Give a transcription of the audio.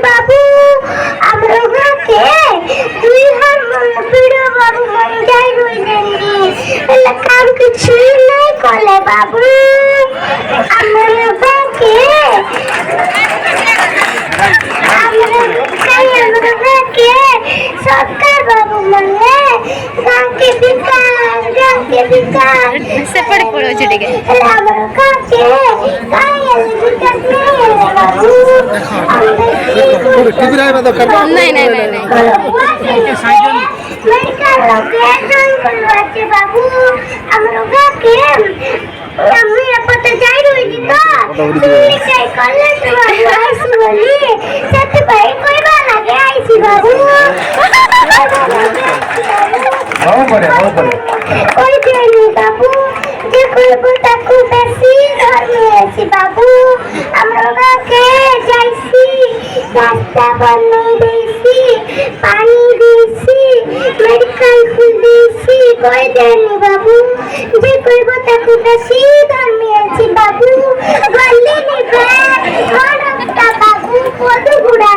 বাবু আমরা দুই হার ভিড় বাবু মন যাই রইলেন কাম কিছু নাই কলে বাবু আমার বাকে সরকার বাবু মানে গাঁকে বিকাশ সেপারে পড়ে ছুটিকে আমার কাছে নাই নাই নাই নাই বাবু আমার গাকে আমি আপতে যাই রইছি তো চাই কলেজ বাবু আইছি বলি সেতে ভাই কইবা লাগে আইছি বাবু ওই দেনি বাবু যে কইব তাকু বেশি ধর্মে আছি বাবু আমরা গাকে যাইছি রাস্তা বানাই দিয়েছি পানি দিয়েছি মেডিকেল ফুল দিয়েছি কই দেনি বাবু যে কইব তাকু বেশি ধর্মে আছি বাবু বললি নিবে ঘরটা বাবু পদু গুড়া